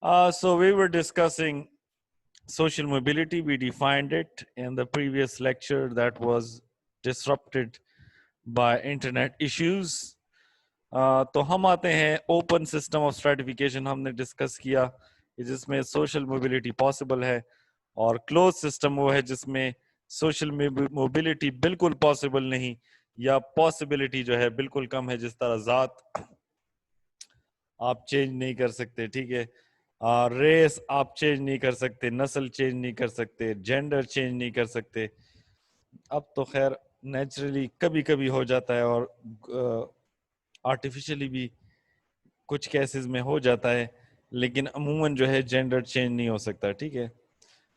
So we were discussing social mobility. We defined it in the previous lecture that was disrupted by internet issues. तो हम आते हैं open system of stratification हमने discuss किया कि जिसमें सोशल मोबिलिटी पॉसिबल है, और क्लोज सिस्टम वो है जिसमें सोशल मोबिलिटी बिल्कुल पॉसिबल नहीं या पॉसिबिलिटी जो है बिल्कुल कम है, जिस तरह ज़ात आप चेंज नहीं कर सकते, ठीक है, रेस आप चेंज नहीं कर सकते, नस्ल चेंज नहीं कर सकते, जेंडर चेंज नहीं कर सकते. अब तो खैर नेचुरली कभी कभी हो जाता है और आर्टिफिशियली भी कुछ केसेस में हो जाता है, लेकिन अमूमन जो है जेंडर चेंज नहीं हो सकता, ठीक है.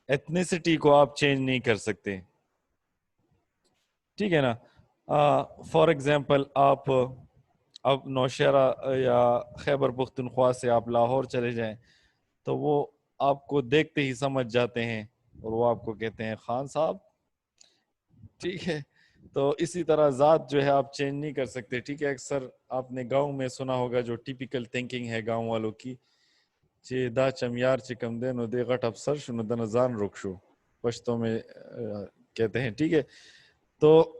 एथनिसिटी को आप चेंज नहीं कर सकते, ठीक है ना. फॉर एग्जांपल आप अब नौशहरा या खैबर पख्तूनख्वा से आप लाहौर चले जाएं तो वो आपको देखते ही समझ जाते हैं और वो आपको कहते हैं खान साहब, ठीक है. तो इसी तरह ज़ात जो है आप चेंज नहीं कर सकते, ठीक है. अक्सर आपने गांव में सुना होगा जो टिपिकल थिंकिंग है गांव वालों की, चे दा चमियार चे कम दे नो दे गट अफसर शुनु दन जान रुकशु, पश्तो में कहते हैं, ठीक है. तो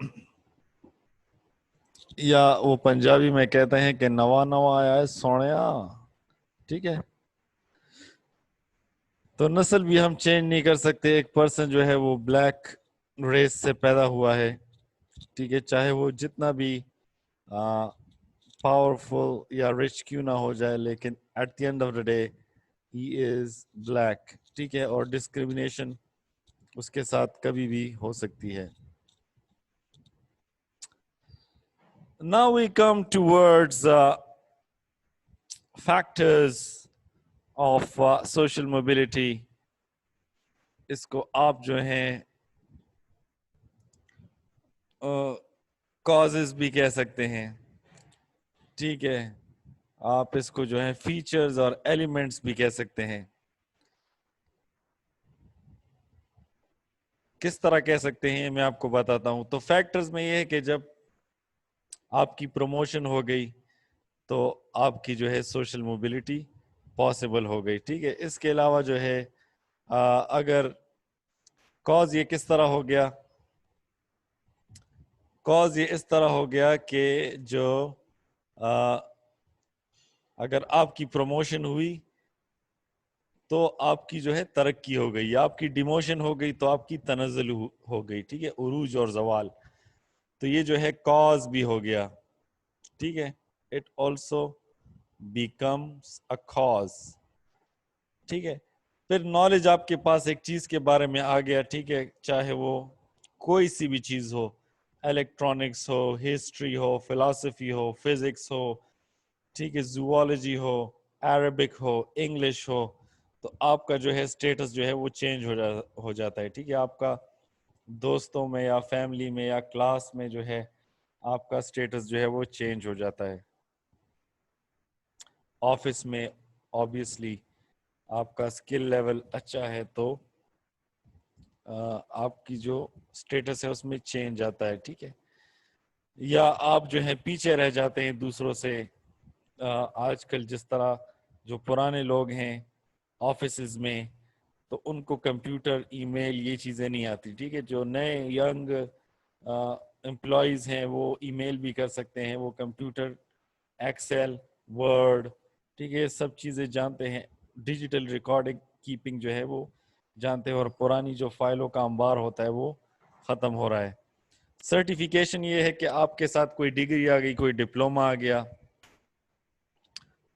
या वो पंजाबी में कहते हैं कि नवा नवा आया है सोनिया, ठीक है. तो नस्ल भी हम चेंज नहीं कर सकते. एक पर्सन जो है वो ब्लैक रेस से पैदा हुआ है, ठीक है, चाहे वो जितना भी पावरफुल या रिच क्यों ना हो जाए, लेकिन at the end of the day he is black, ठीक है. और डिस्क्रिमिनेशन उसके साथ कभी भी हो सकती है. Now we come towards factors of social mobility. इसको आप जो हैं कॉजेज भी कह सकते हैं, ठीक है. आप इसको जो है फीचर्स और एलिमेंट्स भी कह सकते हैं. किस तरह कह सकते हैं मैं आपको बताता हूं. तो फैक्टर्स में ये है कि जब आपकी प्रमोशन हो गई तो आपकी जो है सोशल मोबिलिटी पॉसिबल हो गई, ठीक है. इसके अलावा जो है अगर कॉज ये किस तरह हो गया, कॉज ये इस तरह हो गया कि जो अगर आपकी प्रमोशन हुई तो आपकी जो है तरक्की हो गई, या आपकी डिमोशन हो गई तो आपकी तनज़्ज़ुल हो गई, ठीक है, उरूज और जवाल. तो ये जो है कॉज भी हो गया, ठीक है. It also becomes a cause, ठीक है. फिर नॉलेज आपके पास एक चीज के बारे में आ गया, ठीक है, चाहे वो कोई सी भी चीज हो, इलेक्ट्रॉनिक्स हो, हिस्ट्री हो, फिलॉसफी हो, फिजिक्स हो, ठीक है, जूलॉजी हो, अरबिक हो, इंग्लिश हो, तो आपका जो है स्टेटस जो है वो चेंज हो जाता है, ठीक है. आपका दोस्तों में या फैमिली में या क्लास में जो है आपका स्टेटस जो है वो चेंज हो जाता है. ऑफिस में ऑब्वियसली आपका स्किल लेवल अच्छा है तो आपकी जो स्टेटस है उसमें चेंज आता है, ठीक है. या आप जो है पीछे रह जाते हैं दूसरों से. आजकल जिस तरह जो पुराने लोग हैं ऑफिसेज में, तो उनको कंप्यूटर, ईमेल, ये चीज़ें नहीं आती, ठीक है. जो नए यंग एम्प्लॉयज़ हैं वो ईमेल भी कर सकते हैं, वो कंप्यूटर, एक्सेल, वर्ड, ठीक है, सब चीज़ें जानते हैं. डिजिटल रिकॉर्डिंग कीपिंग जो है वो जानते हैं, और पुरानी जो फाइलों का अंबार होता है वो ख़त्म हो रहा है. सर्टिफिकेशन ये है कि आपके साथ कोई डिग्री आ गई, कोई डिप्लोमा आ गया,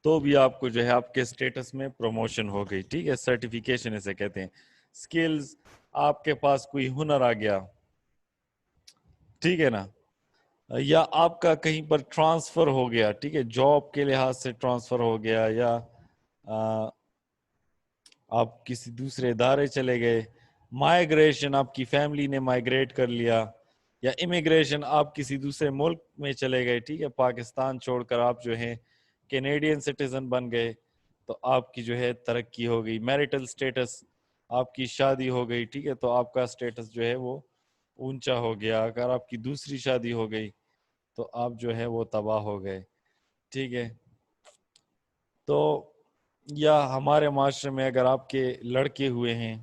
तो भी आपको जो है आपके स्टेटस में प्रमोशन हो गई, ठीक है. सर्टिफिकेशन इसे कहते हैं. स्किल्स, आपके पास कोई हुनर आ गया, ठीक है ना, या आपका कहीं पर ट्रांसफर हो गया, ठीक है, जॉब के लिहाज से ट्रांसफर हो गया, या आप किसी दूसरे इदारे चले गए, माइग्रेशन, आपकी फैमिली ने माइग्रेट कर लिया, या इमिग्रेशन, आप किसी दूसरे मुल्क में चले गए, ठीक है, पाकिस्तान छोड़कर आप जो हैं कैनेडियन सिटीजन बन गए, तो आपकी जो है तरक्की हो गई. मैरिटल स्टेटस, आपकी शादी हो गई, ठीक है, तो आपका स्टेटस जो है वो ऊंचा हो गया. अगर आपकी दूसरी शादी हो गई तो आप जो है वो तबाह हो गए, ठीक है. तो یا ہمارے معاشرے میں اگر آپ کے لڑکے ہوئے ہیں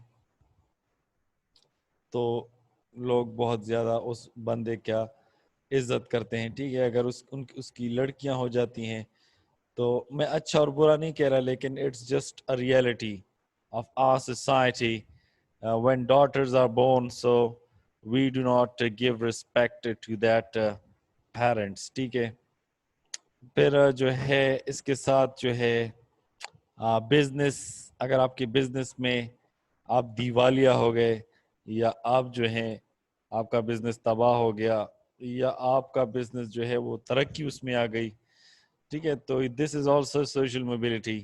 تو لوگ بہت زیادہ اس بندے کیا عزت کرتے ہیں، ٹھیک ہے. اگر اس کی لڑکیاں ہو جاتی ہیں تو میں اچھا اور برا نہیں کہہ رہا، لیکن it's just a reality of our society. when daughters are born, so we do not give respect to that parents. ٹھیک ہے. پھر جو ہے اس کے ساتھ جو ہے بزنس، اگر آپ کے بزنس میں آپ دیوالیہ ہو گئے یا آپ جو ہیں آپ کا بزنس تباہ ہو گیا یا آپ کا بزنس جو ہے وہ ترقی اس میں آ گئی، ٹھیک ہے، تو this is also social mobility.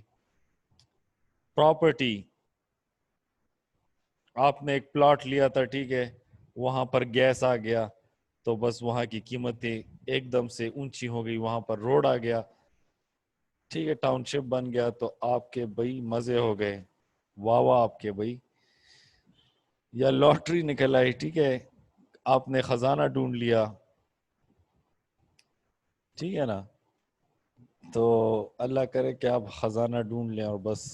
Property, آپ نے ایک پلاٹ لیا تھا، ٹھیک ہے، وہاں پر گیس آ گیا تو بس وہاں کی قیمتیں ایک دم سے اونچی ہو گئی، وہاں پر روڈ آ گیا، ٹھیک ہے، ٹاؤن شپ بن گیا، تو آپ کے بھائی مزے ہو گئے، واہ واہ آپ کے بھائی. یا لاٹری نکل آئی، ٹھیک ہے، آپ نے خزانہ ڈھونڈ لیا، ٹھیک ہے نا. تو اللہ کرے کہ آپ خزانہ ڈھونڈ لیں اور بس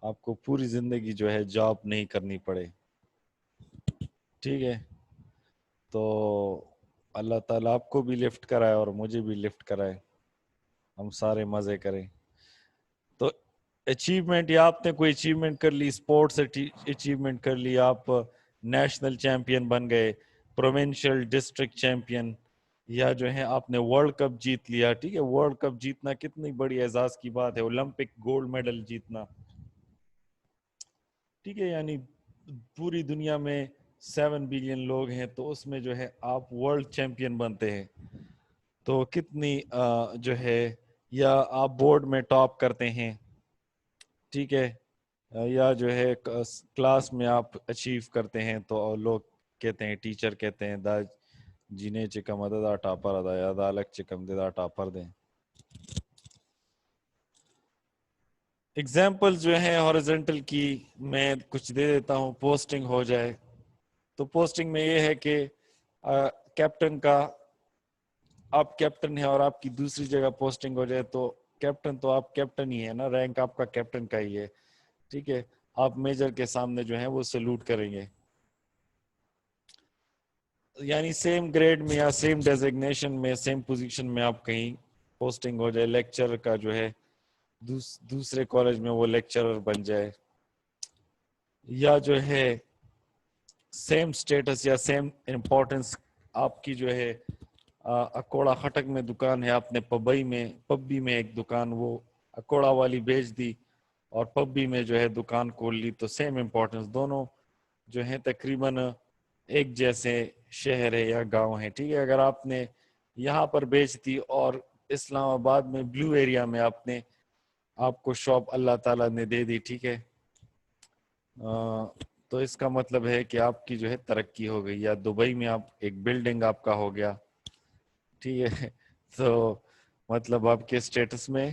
آپ کو پوری زندگی جو ہے جاب نہیں کرنی پڑے، ٹھیک ہے. تو اللہ تعالیٰ آپ کو بھی لفٹ کرائے اور مجھے بھی لفٹ کرائے، ہم سارے مزے کریں. تو اچیومنٹ، یا آپ نے کوئی اچیومنٹ کر لی، اسپورٹس اچیومنٹ کر لی، آپ نیشنل چیمپئن بن گئے، پروونشل ڈسٹرکٹ چیمپئن، یا جو ہے آپ نے ورلڈ کپ جیت لیا، ٹھیک ہے. ورلڈ کپ جیتنا کتنی بڑی اعزاز کی بات ہے، اولمپک گولڈ میڈل جیتنا، ٹھیک ہے. یعنی پوری دنیا میں 7 بلین لوگ ہیں تو اس میں جو ہے آپ ورلڈ چیمپئن بنتے ہیں، تو کتنی جو ہے، یا آپ بورڈ میں ٹاپ کرتے ہیں، ٹھیک ہے، یا جو ہے کلاس میں آپ اچیو کرتے ہیں تو لوگ کہتے ہیں، ٹیچر کہتے ہیں دا جینے چکم ادا ٹاپر ادا یا دا الگ چکم دے دا ٹاپر دیں. اگزامپل جو ہیں ہاریزونٹل کی میں کچھ دے دیتا ہوں، پوسٹنگ ہو جائے تو پوسٹنگ میں یہ ہے کہ کیپٹن کا، آپ کیپٹن ہیں اور آپ کی دوسری جگہ پوسٹنگ ہو جائے تو کیپٹن تو آپ کیپٹن ہی ہے نا، رینک آپ کا کیپٹن کا ہی ہے، ٹھیک ہے. آپ میجر کے سامنے جو ہے وہ سلوٹ کریں گے. یعنی سیم گریڈ میں یا سیم ڈیزگنیشن میں، سیم پوزیشن میں آپ کہیں پوسٹنگ ہو جائے، لیکچر کا جو ہے دوسرے کالج میں وہ لیکچرر بن جائے، یا جو ہے سیم سٹیٹس یا سیم امپورٹنس، آپ کی جو ہے اکوڑا خٹک میں دکان ہے، آپ نے پبی میں ایک دکان وہ اکوڑا والی بیچ دی اور پبی میں جو ہے دکان کھول لی، تو سیم امپورٹنس، دونوں جو ہیں تقریباً ایک جیسے شہر ہے یا گاؤں ہے، ٹھیک ہے. اگر آپ نے یہاں پر بیچ دی اور اسلام آباد میں بلو ایریا میں آپ کو شاپ اللہ تعالیٰ نے دے دی، ٹھیک ہے، تو اس کا مطلب ہے کہ آپ کی جو ہے ترقی ہو گئی. یا دبئی میں آپ ایک بلڈنگ آپ کا ہو گیا، ٹھیک ہے، تو مطلب آپ کے اسٹیٹس میں